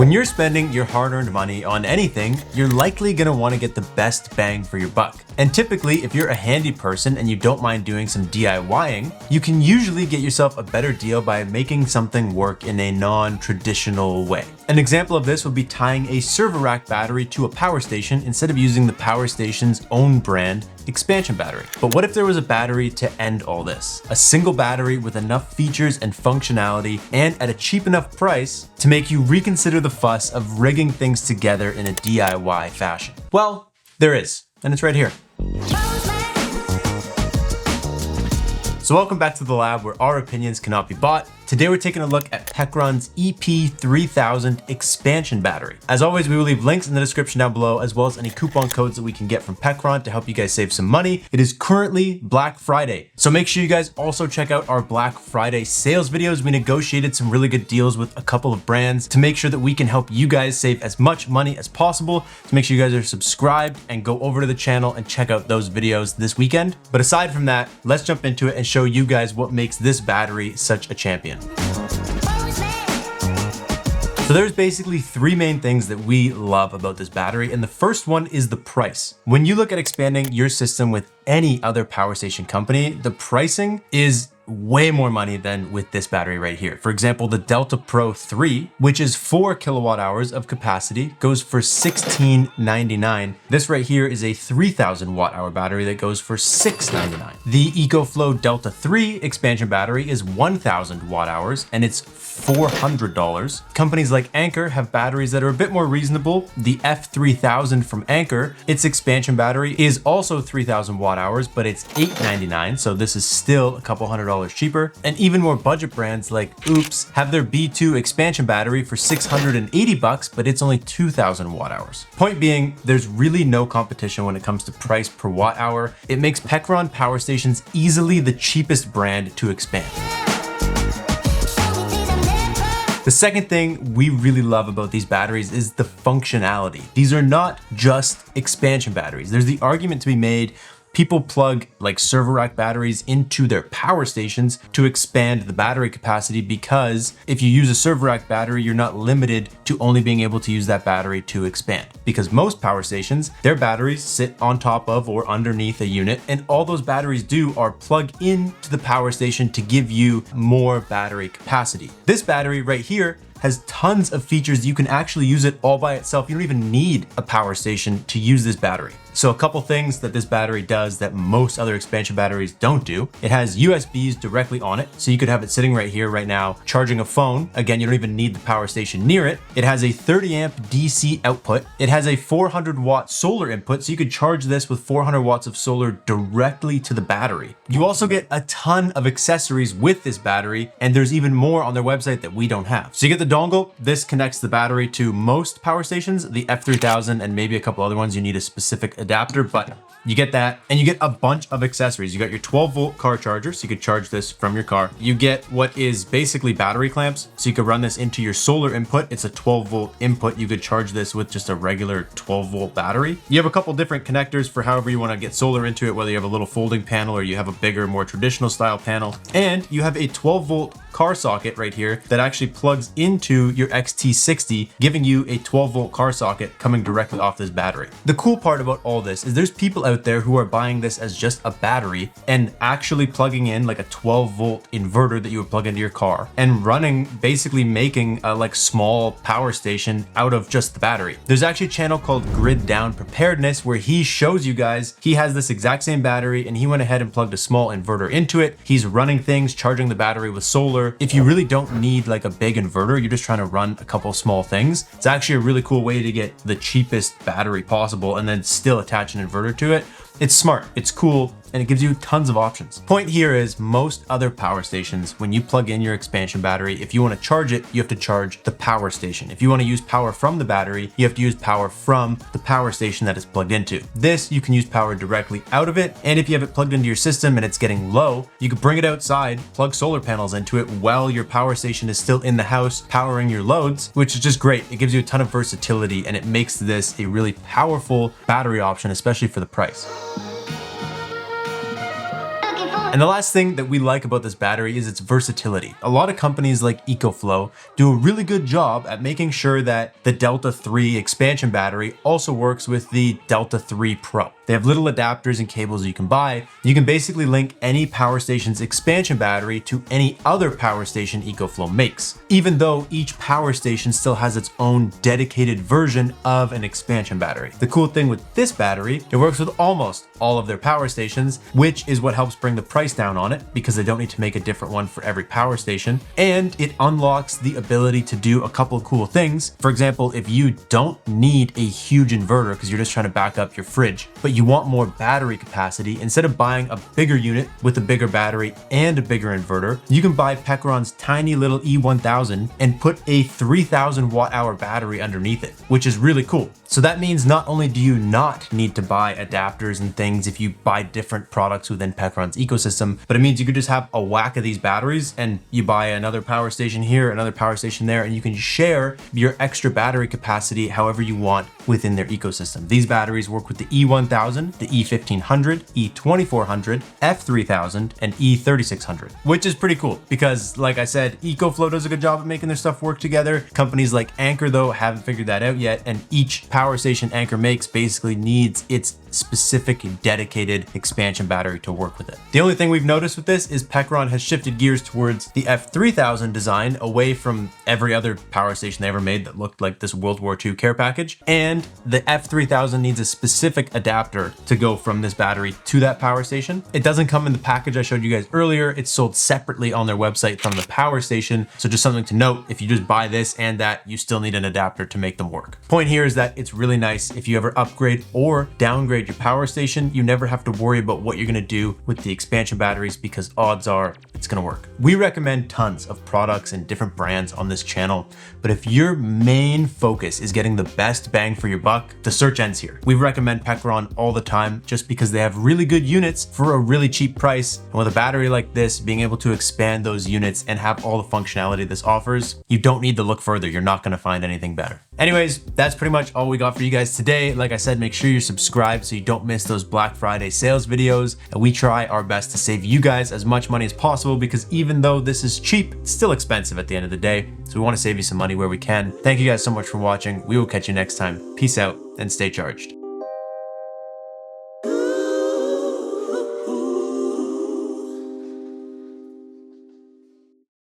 When you're spending your hard-earned money on anything, you're likely gonna wanna get the best bang for your buck. And typically, if you're a handy person and you don't mind doing some DIYing, you can usually get yourself a better deal by making something work in a non-traditional way. An example of this would be tying a server rack battery to a power station instead of using the power station's own brand expansion battery. But what if there was a battery to end all this? A single battery with enough features and functionality and at a cheap enough price to make you reconsider the fuss of rigging things together in a DIY fashion. Well, there is, and it's right here. So welcome back to the lab where our opinions cannot be bought. Today we're taking a look at Pecron's EP3000 expansion battery. As always, we will leave links in the description down below, as well as any coupon codes that we can get from Pecron to help you guys save some money. It is currently Black Friday, so make sure you guys also check out our Black Friday sales videos. We negotiated some really good deals with a couple of brands to make sure that we can help you guys save as much money as possible. So make sure you guys are subscribed and go over to the channel and check out those videos this weekend. But aside from that, let's jump into it and show you guys what makes this battery such a champion. So there's basically three main things that we love about this battery, and the first one is the price. When you look at expanding your system with any other power station company, the pricing is way more money than with this battery right here. For example, the Delta Pro 3, which is 4 kilowatt hours of capacity, goes for $16.99. This right here is a 3000 watt hour battery that goes for $6.99. The EcoFlow Delta 3 expansion battery is 1000 watt hours and it's $400. Companies like Anker have batteries that are a bit more reasonable. The F3000 from Anker, its expansion battery is also 3000 watt hours, but it's $8.99. So this is still a couple $100 cheaper. And even more budget brands like Oupes have their B2 expansion battery for $680, but it's only 2000 watt hours. Point being, there's really no competition when it comes to price per watt hour. It makes Pecron power stations easily the cheapest brand to expand. The second thing we really love about these batteries is the functionality. These are not just expansion batteries. There's the argument to be made people plug like server rack batteries into their power stations to expand the battery capacity, because if you use a server rack battery, you're not limited to only being able to use that battery to expand. Because most power stations, their batteries sit on top of or underneath a unit, and all those batteries do are plug into the power station to give you more battery capacity. This battery right here has tons of features. You can actually use it all by itself. You don't even need a power station to use this battery. So a couple things that this battery does that most other expansion batteries don't do. It has USBs directly on it. So you could have it sitting right here right now, charging a phone. Again, you don't even need the power station near it. It has a 30 amp DC output. It has a 400 watt solar input. So you could charge this with 400 watts of solar directly to the battery. You also get a ton of accessories with this battery, and there's even more on their website that we don't have. So you get the dongle. This connects the battery to most power stations, the F3000 and maybe a couple other ones. You need a specific adapter, but you get that, and you get a bunch of accessories. You got your 12 volt car charger, so you could charge this from your car. You get what is basically battery clamps, so you could run this into your solar input. It's a 12 volt input. You could charge this with just a regular 12 volt battery. You have a couple different connectors for however you want to get solar into it, whether you have a little folding panel or you have a bigger, more traditional style panel. And you have a 12 volt car socket right here that actually plugs into your XT60, giving you a 12 volt car socket coming directly off this battery. The cool part about all this is there's people out there who are buying this as just a battery and actually plugging in like a 12 volt inverter that you would plug into your car and running, basically making a like small power station out of just the battery. There's actually a channel called Grid Down Preparedness where he shows you guys, he has this exact same battery and he went ahead and plugged a small inverter into it. He's running things, charging the battery with solar. If you really don't need like a big inverter, you're just trying to run a couple small things, it's actually a really cool way to get the cheapest battery possible and then still attach an inverter to it. It's smart, it's cool, and it gives you tons of options. Point here is most other power stations, when you plug in your expansion battery, if you want to charge it, you have to charge the power station. If you want to use power from the battery, you have to use power from the power station that it's plugged into. This, you can use power directly out of it, and if you have it plugged into your system and it's getting low, you can bring it outside, plug solar panels into it while your power station is still in the house powering your loads, which is just great. It gives you a ton of versatility and it makes this a really powerful battery option, especially for the price. And the last thing that we like about this battery is its versatility. A lot of companies like EcoFlow do a really good job at making sure that the Delta 3 expansion battery also works with the Delta 3 Pro. They have little adapters and cables you can buy. You can basically link any power station's expansion battery to any other power station EcoFlow makes, even though each power station still has its own dedicated version of an expansion battery. The cool thing with this battery, it works with almost all of their power stations, which is what helps bring the price down on it because they don't need to make a different one for every power station. And it unlocks the ability to do a couple of cool things. For example, if you don't need a huge inverter because you're just trying to back up your fridge, but you want more battery capacity, instead of buying a bigger unit with a bigger battery and a bigger inverter, you can buy Pecron's tiny little E1000 and put a 3000 watt hour battery underneath it, which is really cool. So that means not only do you not need to buy adapters and things if you buy different products within Pecron's ecosystem, but it means you could just have a whack of these batteries and you buy another power station here, another power station there, and you can share your extra battery capacity however you want within their ecosystem. These batteries work with the E1000, the E1500, E2400, F3000, and E3600, which is pretty cool because, like I said, EcoFlow does a good job of making their stuff work together. Companies like Anker, though, haven't figured that out yet, and each power station Anker makes basically needs its specific dedicated expansion battery to work with it. The only thing we've noticed with this is Pecron has shifted gears towards the F3000 design away from every other power station they ever made that looked like this World War II care package. And the F3000 needs a specific adapter to go from this battery to that power station. It doesn't come in the package I showed you guys earlier. It's sold separately on their website from the power station. So just something to note, if you just buy this and that, you still need an adapter to make them work. Point here is that it's really nice if you ever upgrade or downgrade your power station, you never have to worry about what you're gonna do with the expansion batteries because odds are it's gonna work. We recommend tons of products and different brands on this channel, but if your main focus is getting the best bang for your buck, the search ends here. We recommend Pecron all the time just because they have really good units for a really cheap price. And with a battery like this, being able to expand those units and have all the functionality this offers, you don't need to look further. You're not gonna find anything better. Anyways, that's pretty much all we got for you guys today. Like I said, make sure you're subscribed so you don't miss those Black Friday sales videos. And we try our best to save you guys as much money as possible because even though this is cheap, it's still expensive at the end of the day. So we want to save you some money where we can. Thank you guys so much for watching. We will catch you next time. Peace out and stay charged.